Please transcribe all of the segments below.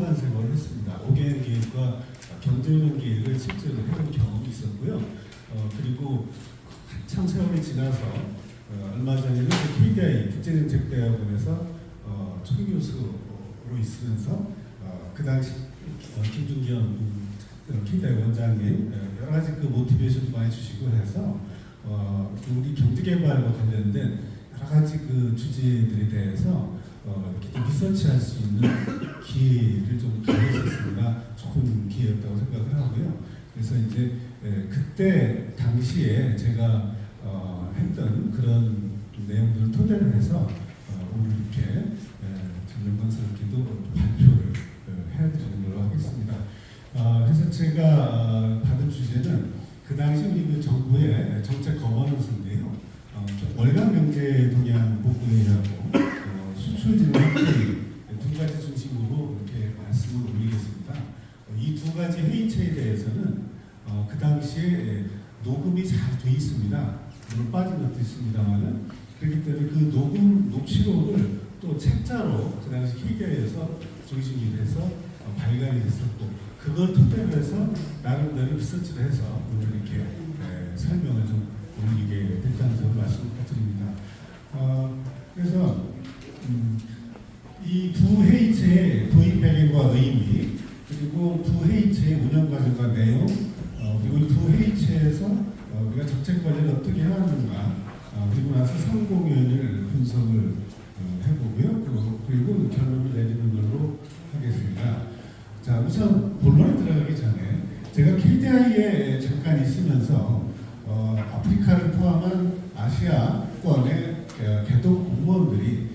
다양한 생활을 했습니다. 5개년 계획과 경제운영 계획을 실제로 해본 경험이 있었고요. 그리고 한참 세월이 지나서 얼마 전에는 KDI 국제정책대학원에서 초기 교수로 있으면서 그 당시 김준기현 KDI 원장님 여러 가지 그 모티베이션도 많이 주시고 해서 우리 경제개발과 관련된 여러 가지 그 주제들에 대해서 이렇게 좀 리서치할 수 있는 기회를 좀 가졌었습니다. 좋은 기회였다고 생각을 하고요. 그래서 이제 그때 당시에 제가 했던 그런 내용들을 토대로 해서 오늘 이렇게 영광스럽게도 발표를 해드리는 걸로 하겠습니다. 그래서 제가 받은 주제는 그 당시 우리 그 정부의 정책 거버넌스인데요. 월간 경제 동향 보고회의하고 수출 진흥 회의 두 가지 중심으로 이렇게 말씀을 올리겠습니다. 이 두 가지 회의체에 대해서는 그 당시에 녹음이 잘 돼 있습니다. 물론 빠진 것도 있습니다만은 그렇기 때문에 그 녹취록을 또 책자로 그 당시 KDI에서 중심이 돼서 발간이 됐었고 그걸 토대로 해서 나름대로 리서치를 해서 오늘 이렇게 설명을 좀 올리게 됐다는 점을 말씀을 드립니다. 그래서 이 두 회의체의 도입 배경과 의미 그리고 두 회의체의 운영 과정과 내용 그리고 이 두 회의체에서 우리가 정책 관리를 어떻게 해야 하는가 그리고 나서 성공연을 분석을 해보고요. 그리고 결론을 내리는 걸로 하겠습니다. 자, 우선 본론에 들어가기 전에 제가 KDI에 잠깐 있으면서 아프리카를 포함한 아시아권의 개동 공무원들이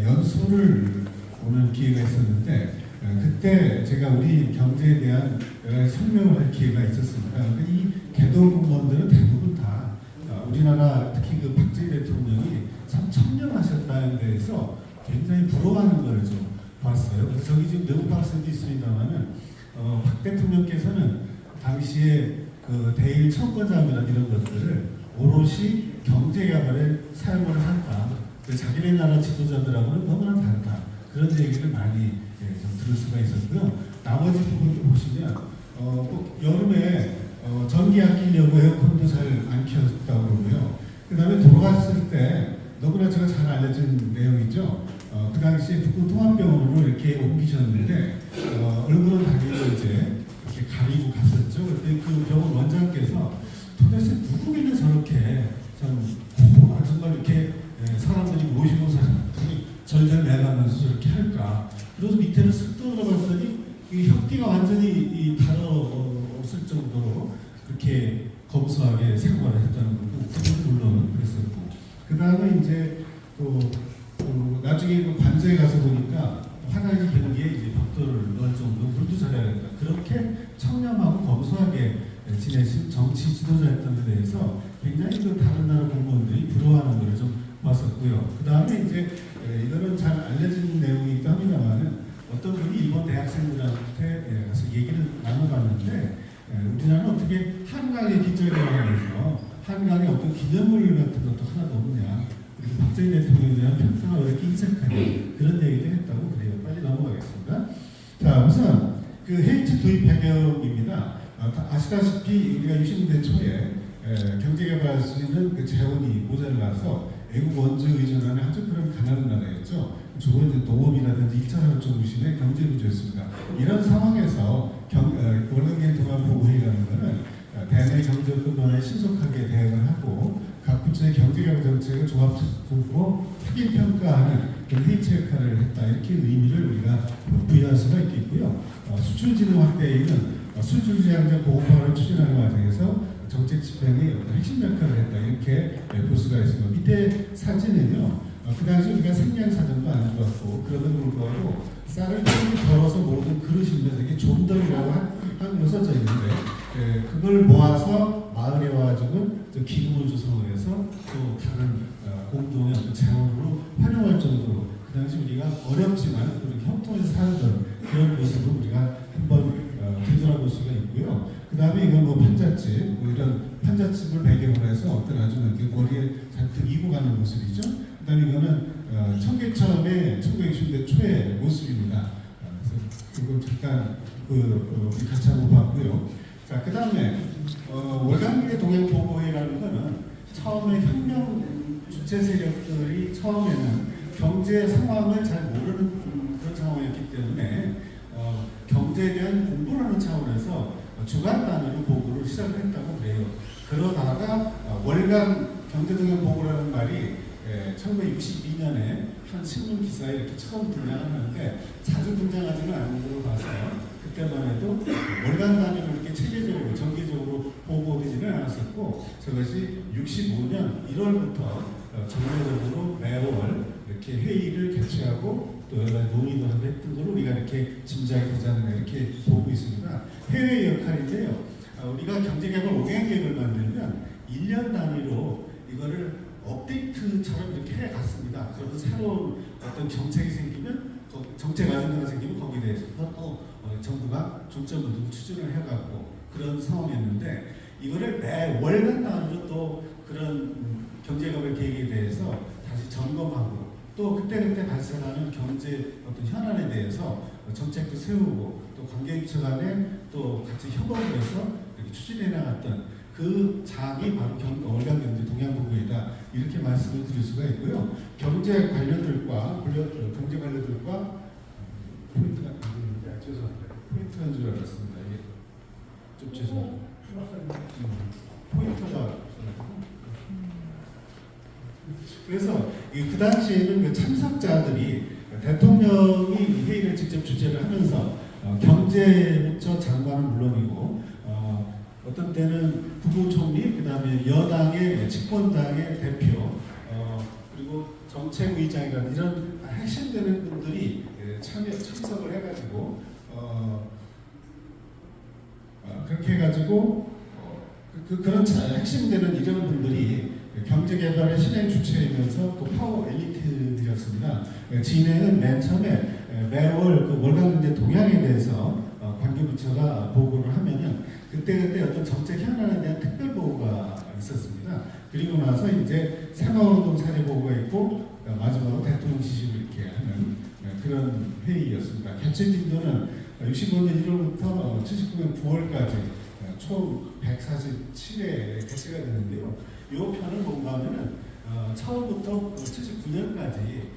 연수를 오는 기회가 있었는데 그때 제가 우리 경제에 대한 설명을 할 기회가 있었습니다. 이 개동 공무원들은 대부분 다 우리나라 특히 그 박정희 대통령이 참 청렴하셨다는 데에서 굉장히 부러워하는 걸 좀 봤어요. 그래서 저기 지금 내부 박스도 있습니다만은 박 대통령께서는 당시에 그 대일 청권장이나 이런 것들을 오롯이 경제개발에 사용을 한다. 자기네 나라 지도자들하고는 너무나 다르다. 그런 얘기를 많이 좀 들을 수가 있었고요. 나머지 부분을 보시면 여름에 전기 아끼려고 에어컨도 잘 안 켰다고 그러고요. 그 다음에 돌아갔을 때 너무나 제가 잘 알려진 내용이죠. 그 당시에 북부통합병원으로 이렇게 옮기셨는데 얼굴은 당연히 이제 이렇게 가리고 갔었죠. 그때 그 병원 원장께서 도대체 누구길래 저렇게 정말 이렇게 사람들이 모시고 사람들이 절절 매가면서 저렇게 할까. 그래서 밑에를 쓱 들어봤더니 이 혁기가 완전히 없을 정도로 그렇게 검소하게 생활을 했다는 거고 물론 그랬었고 그 다음에 이제 또 나중에 그 관저에 가서 보니까 화장실 변기에 이제 벽돌을 넣을 정도 물도 잘해야겠다. 그렇게 청렴하고 검소하게 지내신 정치 지도자였던 데 대해서 굉장히 그 다른 나라 공무원들이 부러워하는 걸 좀 봤었고요. 그 다음에 이제 이거는 잘 알려진 내용이기도 합니다만은 어떤 분이 일본 대학생들한테 가서 얘기를 나눠봤는데 우리나라는 어떻게 한강의 기절해가면서 한강에 어떤 기념물 같은 것도 하나도 없냐. 그리고 박정희 대통령에 대한 평가가 왜 이렇게 인색하냐. 그런 얘기도 했다고 그래요. 빨리 넘어가겠습니다. 자, 우선 그 헤이트 도입 배경입니다. 아시다시피 우리가 60년대 초에 경제개발 할 수 있는 그 재원이 모자라서 외국 원조 의존하는 아주 그런 가난한 나라였죠. 주로 이제 농업이라든지 1차 산업정부신의 경제구조였습니다. 이런 상황에서 월간계획 통합보고회의라는 것은 대내 경제권론에 신속하게 대응을 하고 각 부처의 경제개발 정책을 종합적으로 확인 평가하는 그런 회의체 역할을 했다. 이렇게 의미를 우리가 부여할 수가 있겠고요. 수출진흥 확대회의는 수출시장자 보호화를 추진하는 과정에서 정책 집행의 어떤 핵심 역할을 했다. 이렇게 볼 수가 있습니다. 밑에 사진은요. 그 당시 우리가 생량 사정도 안 좋았고 그럼에도 불구하고 쌀을 조금 덜어서 모든 그릇인데 이게 좀덜이라고 한글로 써져 있는데 그걸 모아서 마을에 와가지고 기금을 조성을 해서 또 다른 공동의 어떤 재원으로 활용할 정도로 그 당시 우리가 어렵지만 그렇게 형통해서 살던 그런 모습을 우리가 한번 되돌아볼 수가 있고요. 그 다음에 이건 뭐 판잣집, 이런 판잣집을 배경으로 해서 어떤 아주 머리에 잔뜩 이고 가는 모습이죠. 그 다음에 이거는 청계천의 1960년대 초의 모습입니다. 그래서 그걸 잠깐 우리 같이 한번 봤고요. 자, 그 다음에 월간계 동행 보고회라는 거는 처음에 혁명 주체 세력들이 처음에는 경제 상황을 잘 모르는 그런 상황이었기 때문에 경제에 대한 공부를 하는 차원에서 주간 단위로 보고를 시작을 했다고 그래요. 그러다가 월간 경제동행 보고라는 말이 1962년에 한 신문 기사에 이렇게 처음 등장하는데 자주 등장하지는 않는 걸로 봐서 그때만 해도 월간 단위로 이렇게 체계적으로 정기적으로 보고되지는 않았었고 저것이 65년 1월부터 정례적으로 매월 이렇게 회의를 개최하고 또 여러 가지 논의도 하고 했던 걸로 우리가 이렇게 짐작이 되지 않나 이렇게 보고 있습니다. 해외 역할인데요. 우리가 경제개발 5개년 계획을 만들면 1년 단위로 이거를 업데이트처럼 이렇게 해갔습니다. 그리고 새로운 어떤 정책이 생기면 정책 아젠다가 생기면 거기에 대해서 또 정부가 중점을 두고 추진을 해가고 그런 상황이었는데 이거를 매 월간 단위로 또 그런 경제개발 계획에 대해서 다시 점검하고 또 그때그때 발생하는 경제 어떤 현안에 대해서 정책도 세우고 또 관계기처 간에 또 같이 협업을 해서 이렇게 추진해 나갔던 그 장이 바로 월간 경제 동향보고이다 이렇게 말씀을 드릴 수가 있고요. 경제 관료들과 경제 관료들과 포인트가 안 되는데 죄송합니다. 포인트한 줄 알았습니다. 이게 좀 죄송합니다. 포인트가 그래서 그 당시에는 그 참석자들이 대통령이 회의를 직접 주재를 하면서 경제부처 장관은 물론이고 어떤 때는 국무총리, 그 다음에 여당의 집권당의 대표, 그리고 정책의장이라는 이런 핵심되는 분들이 참석을 해가지고 그렇게 해가지고 그런 핵심되는 이런 분들이 경제개발의 실행 주체이면서 또 파워 엘리트였습니다. 진행은 맨 처음에 매월 그 월간경제 동향에 대해서 관계부처가 보고를 하면은 그때 어떤 정책 현안에 대한 특별 보고가 있었습니다. 그리고 나서 이제 생활운동 사례 보고가 있고 마지막으로 대통령 지시를 이렇게 하는 그런 회의였습니다. 개최 빈도는 65년 1월부터 79년 9월까지 총 147회 개최가 되는데요. 이 편은 뭔가 하면은 처음부터 79년까지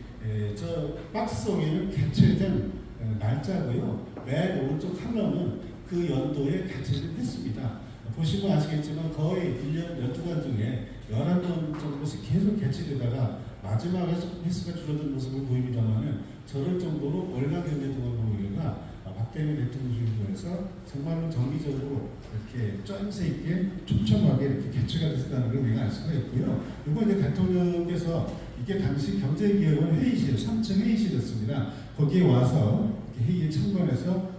저 박스 속에는 개최된 날짜고요. 맨 오른쪽 컬럼은 그 연도에 개최를 했습니다. 보시면 아시겠지만 거의 1년 12달 중에 11번 정도씩 계속 개최되다가 마지막에 횟수가 줄어든 모습을 보입니다만은 저럴 정도로 월간 경제동향보고회가 박대민 대통령 주도해서 정말로 정기적으로 이렇게 쩐세 있게 촘촘하게 이렇게 개최가 됐다는 걸 우리가 알 수가 있고요. 이번 이제 대통령께서 이게 당시 경제기획원 회의실 3층 회의실이었습니다. 거기에 와서 이렇게 회의에 참관해서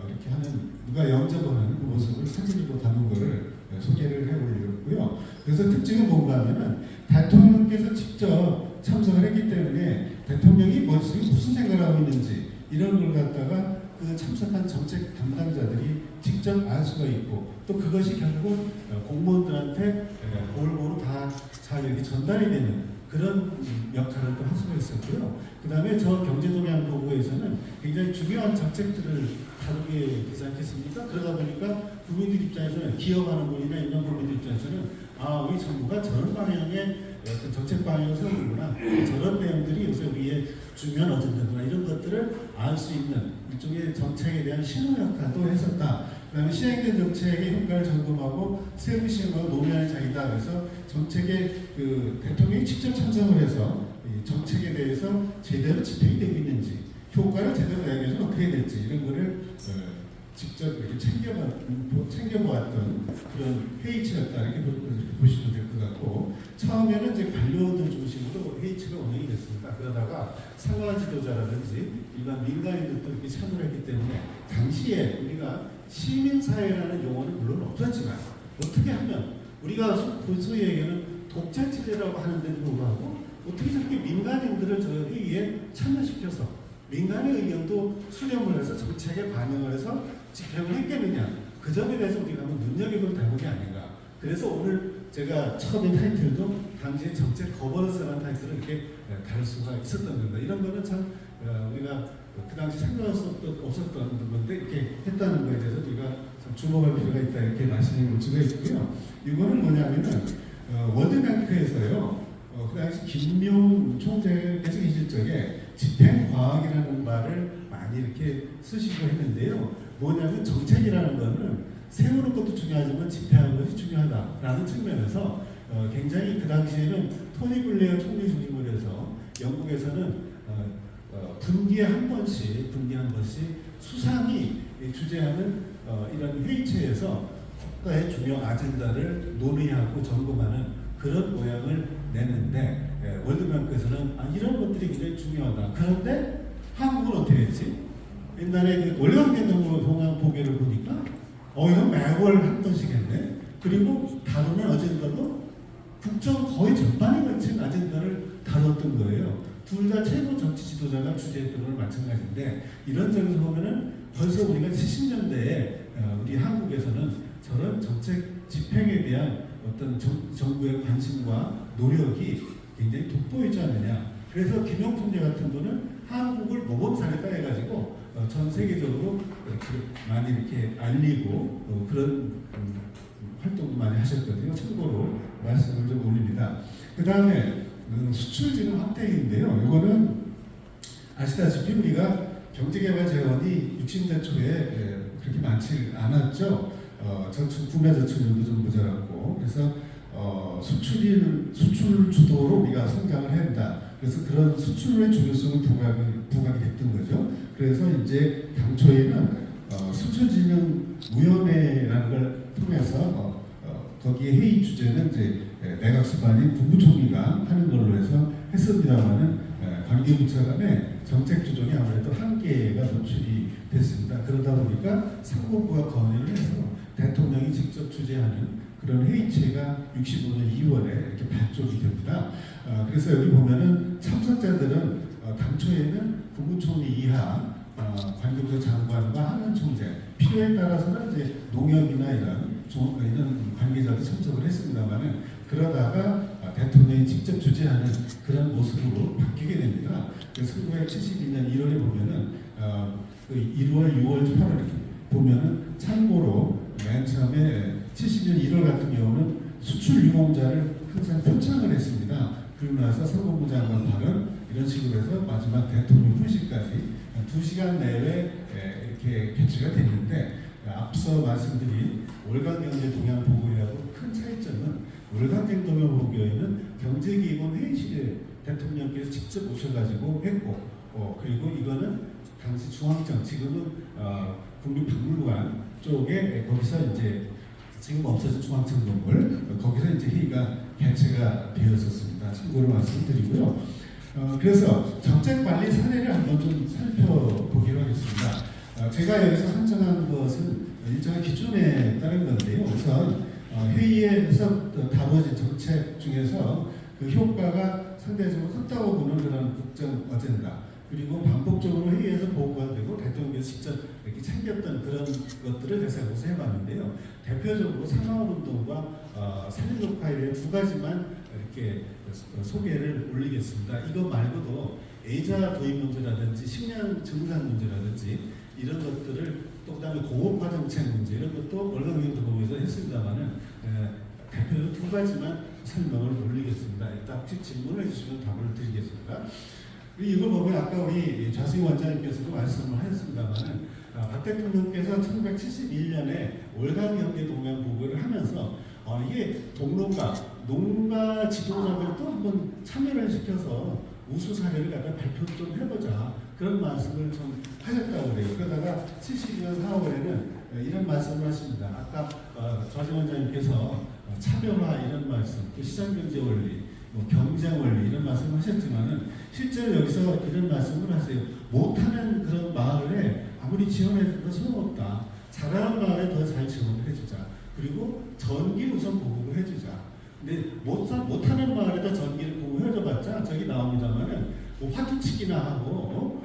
이렇게 하는 누가 영접하는 그 모습을 사진으로 담은 것을 소개를 해보려고요. 그래서 특징은 뭔가 하면은 대통령께서 직접 참석을 했기 때문에 대통령이 무슨 생각을 하고 있는지 이런 걸 갖다가 그 참석한 정책 담당자들이 직접 알 수가 있고 또 그것이 결국 공무원들한테 골고루 다 잘 이렇게 전달이 되는 그런 역할을 또 할 수가 있었고요. 그 다음에 저 경제동향보고에서는 굉장히 중요한 정책들을 다루게 되지 않겠습니까? 그러다 보니까 국민들 입장에서는 기여하는 분이나 이런 국민들 입장에서는 우리 정부가 저런 방향의 어떤 정책 방향을 세우는구나, 저런 내용들이 요새 우리의 중요한 어젠다구나 이런 것들을 알 수 있는 일종의 정책에 대한 신호 역할도 했었다. 그 다음에 시행된 정책의 효과를 점검하고 세부 시행하고 논의하는 자리다. 그래서 정책에 그 대통령이 직접 참석을 해서 이 정책에 대해서 제대로 집행이 되고 있는지 효과를 제대로 내기 위해서 어떻게 해야 될지 이런 거를 직접 이렇게 챙겨보았던 그런 회의체였다 이렇게 보시면 될 것 같고 처음에는 이제 관료들 중심으로 회의체가 운영이 됐습니다. 그러다가 상관 지도자라든지 일반 민간인들도 이렇게 참여를 했기 때문에 당시에 우리가 시민사회라는 용어는 물론 없었지만 어떻게 하면 우리가 소위 얘기하는 독재체제라고 하는데도 불구하고 어떻게 저렇게 민간인들을 저 회의에 참여시켜서 민간의 의견도 수렴을 해서 정책에 반영을 해서 집행을 했겠느냐 그 점에 대해서 우리가 한번 눈여겨볼 대목이 아닌가. 그래서 오늘 제가 처음에 타이틀도 당시의 정책 거버넌스라는 타이틀을 이렇게 다룰 수가 있었던 겁니다. 이런 거는 참 우리가 그 당시 생각할 수 없었던 건데 이렇게 했다는 거에 대해서 우리가 좀 주목할 필요가 있다 이렇게 말씀을 드릴 수가 있고요. 이거는 뭐냐면은 월드뱅크에서요. 그 당시 김용 총재께서 계실 적에 집행과학이라는 말을 많이 이렇게 쓰시고 했는데요. 뭐냐면 정책이라는 거는 세우는 것도 중요하지만 집행하는 것이 중요하다라는 측면에서 굉장히 그 당시에는 토니 블레어 총리 중심으로 해서 영국에서는 분기에 한 번씩 수상이 주재하는 이런 회의체에서 국가의 중요 아젠다를 논의하고 점검하는 그런 모양을 냈는데 월드뱅크에서는 이런 것들이 굉장히 중요하다. 그런데 한국은 어떻게 했지? 옛날에 그 월간계동으로 보고를 보니까 이건 매월 한 번씩 했네. 그리고 다루는 어젠다도 국정 거의 전반에 걸친 아젠다를 다뤘던 거예요. 둘 다 최고 정치 지도자가 주재했던 건 마찬가지인데 이런 점에서 보면은 벌써 우리가 70년대에 우리 한국에서는 저런 정책 집행에 대한 어떤 정부의 관심과 노력이 굉장히 돋보이지 않느냐. 그래서 김용 총재 같은 분은 한국을 모범사례다 해가지고 전 세계적으로 많이 이렇게 알리고 그런 활동도 많이 하셨거든요. 참고로 말씀을 좀 올립니다. 그 다음에 수출 지금 확대인데요. 이거는 아시다시피 우리가 경제개발재원이 60년 초에 그렇게 많지 않았죠. 국내 저출률도 좀 모자랐고 그래서 수출 주도로 우리가 성장을 해야 한다. 그래서 그런 수출의 중요성을 부각이 됐던 거죠. 그래서 이제 당초에는 수출진흥위원회라는 걸 통해서 거기에 회의 주제는 이제 내각 수반인 국무총리가 하는 걸로 해서 했습니다만은 관계부처 간의 정책 조정이 아무래도 한계가 노출이 됐습니다. 그러다 보니까 상무부가 건의를 해서 대통령이 직접 주재하는 그런 회의체가 65년 2월에 이렇게 발족이 됩니다. 그래서 여기 보면은 참석자들은 당초에는 국무총리 이하 관계부처 장관과 하는 총재 필요에 따라서는 이제 농협이나 이런 관계자도 참석을 했습니다만은 그러다가 대통령이 직접 주재하는 그런 모습으로 바뀌게 됩니다. 1972년 1월에 보면은 그 1월, 6월, 8월 보면은 참고로 맨 처음에 70년 1월 같은 경우는 수출 유공자를 항상 표창을 했습니다. 그리고 나서 상무부 장관 발언 이런 식으로 해서 마지막 대통령 훈시까지 2시간 내외 이렇게 개최가 됐는데 앞서 말씀드린 월간경제 동향 보고회하고 큰 차이점은 월간경제 보고회는 경제기획원 회의실에 대통령께서 직접 오셔가지고 했고 그리고 이거는 당시 중앙청 지금은 국립박물관 쪽에 거기서 이제 지금 없어진 중앙청 건물 거기서 이제 회의가 개최가 되었었습니다. 참고로 말씀드리고요. 그래서 정책관리 사례를 한번 좀 살펴보기로 하겠습니다. 제가 여기서 선정한 것은 일정한 기준에 따른 건데요. 우선 회의에서 다루어진 정책 중에서 그 효과가 상대적으로 크다고 보는 그런 국정 어젠다 그리고 반복적으로 회의에서 보고가 되고 대통령께서 직접 이렇게 챙겼던 그런 것들을 대상으로 해봤는데요. 대표적으로 상하운동과 살인독파에 두 가지만 이렇게 소개를 올리겠습니다. 이거 말고도 A자 도입 문제라든지 식량 증산 문제라든지 이런 것들을 또 그다음에 고급화 정책 문제 이런 것도 월간경제 보고에서 했습니다만은 대표적으로 두 가지만 설명을 올리겠습니다. 일단 혹시 질문을 해주시면 답을 드리겠습니다. 이걸 보면 아까 우리 좌승희 원장님께서도 말씀을 하셨습니다만은 박 대통령께서 1971년에 월간경제 동향 보고를 하면서 이게 농가 지도자들도 한번 참여를 시켜서 우수 사례를 갖다 발표 좀 해보자 그런 말씀을 좀 하셨다고 그래요. 그러다가 72년 4월에는 이런 말씀을 하십니다. 아까 좌승희 원장님께서 차별화 이런 말씀, 또 시장경제 원리, 경쟁 원리 이런 말씀을 하셨지만은 실제로 여기서 이런 말씀을 하세요. 못하는 그런 마을에 아무리 지원해도 소용없다. 잘하는 마을에 더 잘 지원을 해주자. 그리고 전기를 우선 보급을 해주자. 근데 못하는 마을에다 전기를 보급해줘봤자 저기 나옵니다만은 화투치기나 하고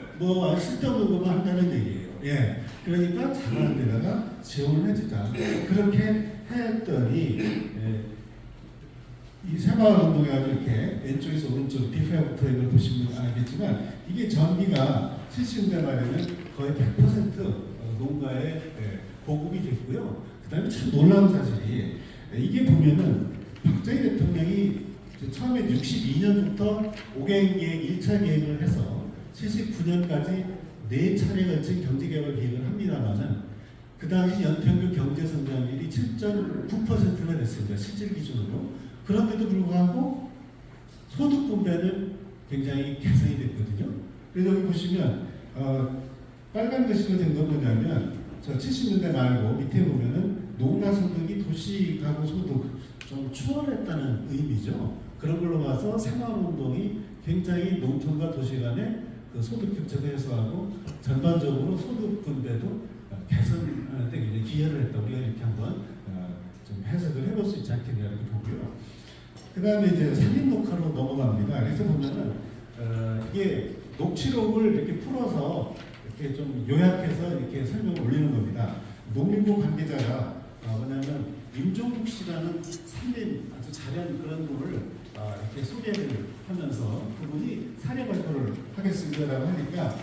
쓸데없는 것만 한다는 얘기예요. 예, 그러니까 잘하는 데다가 지원을 해주자. 그렇게 했더니 이 새마을 운동해가지고 이렇게 왼쪽에서 오른쪽 디프라부터 이걸 보시면 알겠지만 이게 전기가 70년대 말에는 거의 100% 농가에 보급이 됐고요. 그다음에 참 놀라운 사실이 이게 보면은 박정희 대통령이 처음에 62년부터 5개년 계획 1차 계획을 해서 79년까지 4차례 걸친 경제개발 계획을 합니다만은 그 당시 연평균 경제 성장률이 7.9%나 됐습니다. 실질 기준으로. 그런데도 불구하고 소득 분배는 굉장히 개선이 됐거든요. 그래서 여기 보시면 빨간 글씨로 된 건 뭐냐면 저 70년대 말고 밑에 보면은 농가 소득이 도시 가구 소득 좀 추월했다는 의미죠. 그런 걸로 봐서 새마을운동이 굉장히 농촌과 도시 간의 그 소득 격차를 해소하고 전반적으로 소득 분배도 개선하는 데 굉장히 기여를 했다. 우리가 이렇게 한번 좀 해석을 해볼 수 있지 않겠냐 이렇게 보고요. 그 다음에 이제 산림 녹화로 넘어갑니다. 그래서 보면은 이게 녹취록을 이렇게 풀어서 이렇게 좀 요약해서 이렇게 설명을 올리는 겁니다. 농림부 관계자가 뭐냐면 임종국 씨라는 산림 아주 잘한 그런 분을 이렇게 소개를 하면서 그분이 사례 발표를 하겠습니다라고 하니까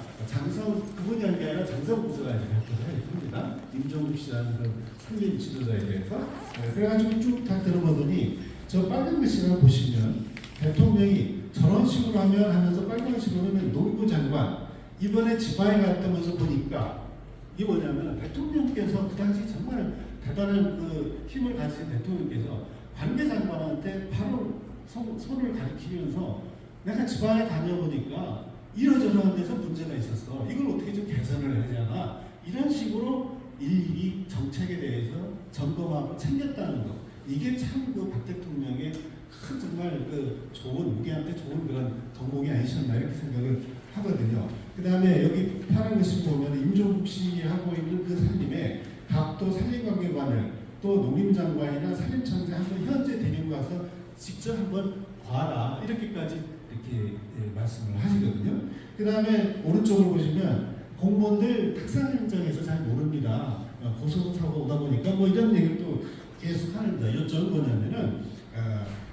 그분이 한 게 아니라 장성부서가 이제 발표를 합니다. 임종국 씨라는 그 산림 지도자에 대해서. 그래가지고 쭉 다 들어보더니 저 빨간 글씨를 보시면 대통령이 저런 식으로 하면서 빨간 글씨로 하면 농부 장관 이번에 지방에 갔다면서 보니까 이게 뭐냐면 대통령께서 그 당시 정말 대단한 그 힘을 가진 대통령께서 관계장관한테 바로 손을 가리키면서 내가 지방에 다녀보니까 이러저러한 데서 문제가 있었어. 이걸 어떻게 좀 개선을 해야 되나. 이런 식으로 일일이 정책에 대해서 점검하고 챙겼다는 것. 이게 참 그 박 대통령의 큰 정말 그 좋은 우리한테 좋은 그런 덕목이 아니셨나 이렇게 생각을 하거든요. 그 다음에 여기 파란 글씨 보면 임종국 씨 하고 있는 그 산림에 각도 산림관계관을 또 농림장관이나 산림청장 한번 현재 데리고 가서 직접 한번 봐라 이렇게까지 이렇게 말씀을 하시거든요. 그 다음에 오른쪽으로 보시면 공무원들 탁상 현장에서 잘 모릅니다. 고소하고 오다 보니까 뭐 이런 얘기를 또 계속 하는데 요점은 뭐냐면은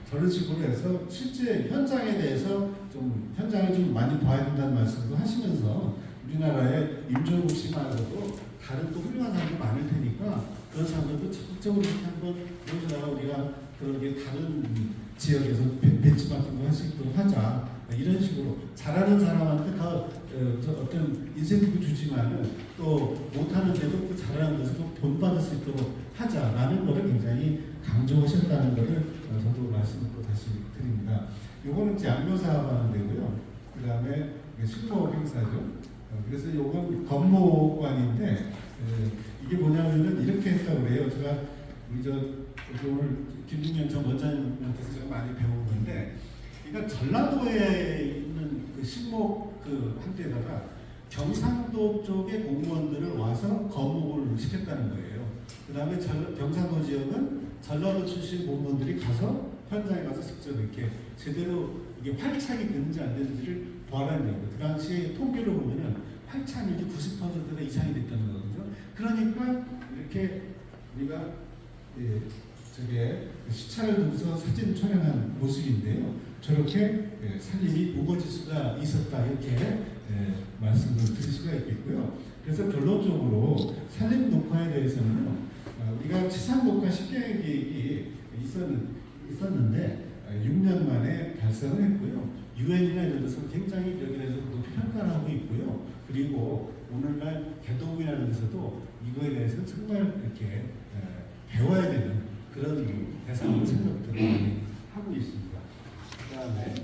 저런 식으로 해서 실제 현장에 대해서 좀 현장을 좀 많이 봐야 된다는 말씀도 하시면서 우리나라에 임종국 씨 말고도 다른 또 훌륭한 사람도 많을 테니까 그런 사람들도 적극적으로 한번 보여주다가 우리가 그런 게 다른 지역에서 벤치마킹도 할 수 있도록 하자. 이런 식으로 잘하는 사람한테 더 어떤 인센티브 주지만은 또 못하는데도 그 잘하는 데서 또 본받을 수 있도록 하자라는 것을 굉장히 강조하셨다는 것을 저도 말씀을 또 다시 드립니다. 요거는 이제 양묘사업하는 데고요. 그 다음에 식목 행사죠. 그래서 요건 건모관인데 이게 뭐냐면은 이렇게 했다고 그래요. 제가 우리 오늘 김중현 전 원장님한테서 제가 많이 배운 건데, 그러니까 전라도에 있는 그 식목 그 한때다가 경상도 쪽의 공무원들을 와서 거목을 시켰다는 거예요. 그 다음에 경상도 지역은 전라도 출신 공무원들이 가서 현장에 가서 직접 이렇게 제대로 이게 활착이 되는지 안 되는지를 보라는 거예요. 그 당시 통계로 보면은 활착률이 90%가 이상이 됐다는 거거든요. 그러니까 이렇게 우리가 저게 시차를 두고서 사진 촬영한 모습인데요. 저렇게 산림이 우거질 수가 있었다 이렇게 말씀을 드릴 수가 있겠고요. 그래서 결론적으로 산림 녹화에 대해서는 우리가 치산 녹화 10개의 계획이 있었는데 6년 만에 달성을 했고요. 유엔이나 이런 데서 굉장히 여기에 대해서 높이 평가를 하고 있고요. 그리고 오늘날 개도국이라는 데서도 이거에 대해서 정말 이렇게 배워야 되는 그런 대상으로 생각들을 하고 있습니다. 그 다음에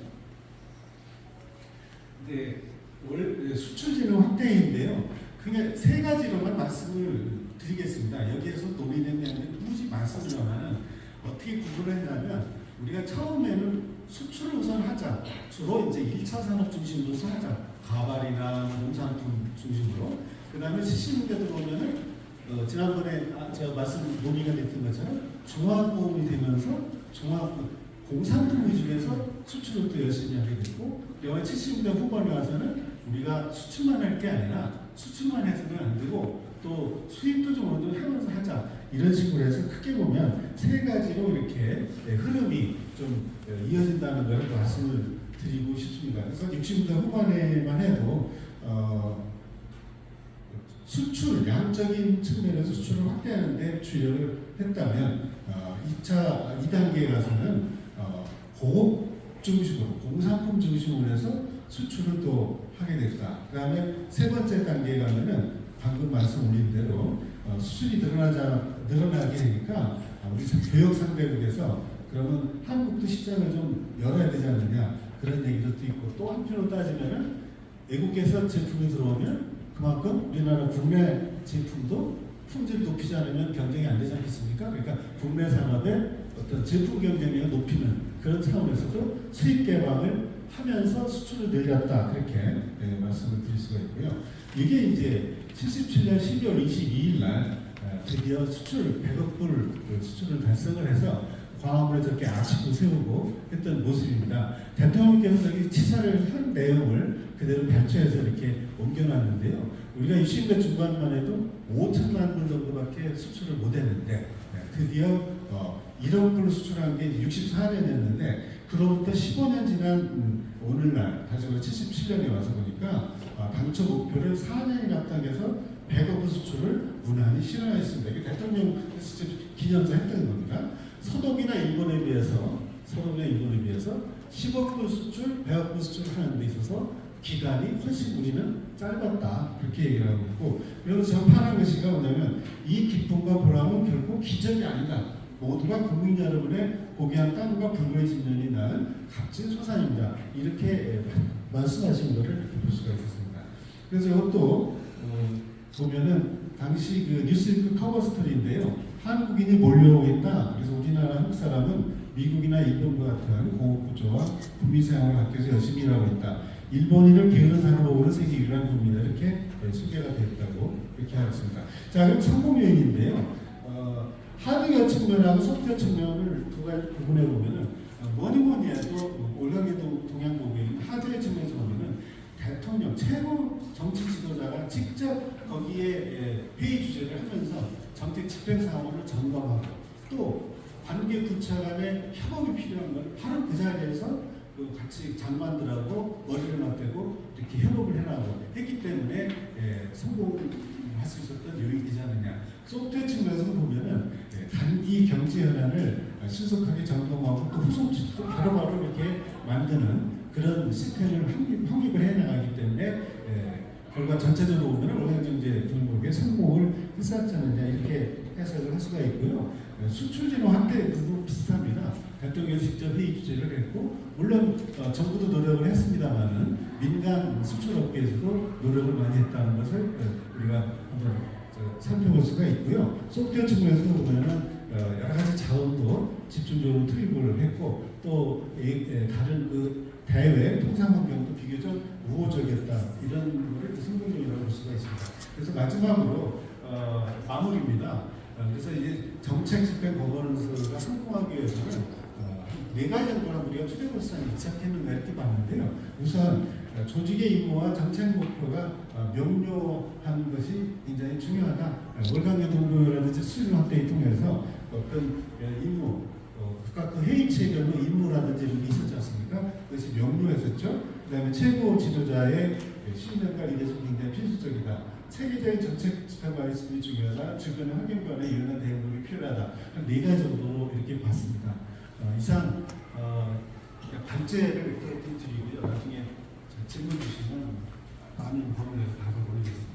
수출진흥 확대인데요. 그냥 세 가지로만 말씀을 드리겠습니다. 여기에서 논의된 내용이 무지 많습니다만 어떻게 구조를 했냐면 우리가 처음에는 수출을 우선 하자. 주로 이제 1차 산업 중심으로서 하자. 가발이나 농산품 중심으로. 그 다음에 70년대 들어오면은 지난번에 제가 말씀 논의가 됐던 것처럼 종합보험이 되면서 공산품 위주에서 수출을 또 열심히 하게 됐고, 영화 70년대 후반에 와서는 우리가 수출만 할 게 아니라 수출만 해서는 안 되고 또 수입도 좀 어느 정도 하면서 하자. 이런 식으로 해서 크게 보면 세 가지로 이렇게 흐름이 좀 이어진다는 것을 말씀을 드리고 싶습니다. 그래서 60대 후반에만 해도 수출, 양적인 측면에서 수출을 확대하는데 주력을 했다면 2단계에 가서는 고급 중심으로, 공산품 중심으로 해서 수출을 또 하게 됐다. 그 다음에 세 번째 단계에 가면은 방금 말씀 올린 대로 수출이 늘어나게 되니까 우리 교역 상대국에서 그러면 한국도 시장을 좀 열어야 되지 않느냐 그런 얘기도 있고, 또 한편으로 따지면은 외국에서 제품이 들어오면 그만큼 우리나라 국내 제품도 품질을 높이지 않으면 경쟁이 안 되지 않겠습니까? 그러니까 국내 산업의 어떤 제품 경쟁력을 높이는 그런 차원에서도 수입 개방을 하면서 수출을 늘렸다, 그렇게 말씀을 드릴 수가 있고요. 이게 이제 77년 12월 22일 날 드디어 수출 100억 불 수출을 달성을 해서 광화문에 저렇게 아치도 세우고 했던 모습입니다. 대통령께서 저기 치사를 한 내용을 그대로 발표해서 이렇게 옮겨놨는데요. 우리가 60대 중반만 해도 5천만 불 정도밖에 수출을 못했는데 드디어 1억 불 수출한 게 64년이었는데 그로부터 15년 지난 오늘날 다시 말해 77년에 와서 보니까 당초 목표를 4년이나 앞당겨서 100억 불 수출을 무난히 실현했습니다. 이게 대통령께서 기념사 했던 겁니다. 서독이나 일본에 비해서 10억 불 수출, 100억 불 수출하는 데 있어서 기간이 훨씬 우리는 짧았다, 그렇게 얘기를 하고 있고, 그래서 제가 파란 것이가 뭐냐면 이 기쁨과 보람은 결코 기적이 아니다. 모두가 국민 여러분의 고귀한 땀과 불고의 진년이 낳은 값진 소산입니다. 이렇게 말씀하신 것을 볼 수가 있었습니다. 그래서 이것도 보면은 당시 그 뉴스위크 커버 스토리인데요. 한국인이 몰려오고 있다. 그래서 우리나라 한국 사람은 미국이나 일본과 같은 공업 구조와 국민생활을 아껴서 열심히 일하고 있다. 일본인을 게으른 산업으로 세계 유일한 국민이다. 이렇게 소개가 됐다고 이렇게 하였습니다. 자, 그럼 성공 요인인데요. 하드웨어 측면하고 소프트웨어 측면을 두 가지 구분해 보면은 뭐니 해도 올가게도 동양 보기에는 하드웨어 측면에서 보면은 대통령 최고 정치 지도자가 직접 거기에 회의 주재를 하면서 정책 집행 사항을 점검하고, 또 관계 부처 간의 협업이 필요한 걸 바로 그 자리에서 같이 장관들하고 머리를 맞대고 이렇게 협업을 해나가고 했기 때문에 성공할 수 있었던 요인이 되지 않느냐. 소프트웨어 측면에서 보면은 단기 경제 현안을 신속하게 점검하고 또 후속 바로바로 이렇게 만드는 그런 시스템을 확립을 해나가기 때문에 결과 전체적으로 보면 오행정제 등록에 성공을 했었지 않느냐, 이렇게 해석을 할 수가 있고요. 수출진호 확대도 비슷합니다. 대통령이 직접 회의 주재를 했고, 물론 정부도 노력을 했습니다만은 민간 수출업계에서도 노력을 많이 했다는 것을 우리가 한번 살펴볼 수가 있고요. 소프트웨어 측면에서 보면은 여러 가지 자원도 집중적으로 투입을 했고, 또 다른 그 대외 통상 환경도 비교적 우호적이었다, 이런 거를 성공적이라고 볼 수가 있습니다. 그래서 마지막으로 마무리입니다. 그래서 이제 정책 집행 거버넌스가 성공하기 위해서는 네 가지 정도는 우리가 투자로서는 시작했는가 이렇게 봤는데요. 우선 조직의 임무와 정책 목표가 명료한 것이 굉장히 중요하다. 월간계 동료라든지 수준 확대를 통해서 어떤 임무, 각각 그 회의 체계로 임무라든지 이런 게 있었지 않습니까? 그것이 명료했었죠. 그 다음에 최고 지도자의 신뢰가 리더십이 굉장히 필수적이다. 체계적인 정책 집행 방식이 중요하다. 주변의 환경변화에 유연한 대응이 필요하다. 네 가지 정도로 이렇게 봤습니다. 이상 단체를 이렇게 드리고요. 나중에 질문 주시면 많은 부분에서 답을 보내겠습니다.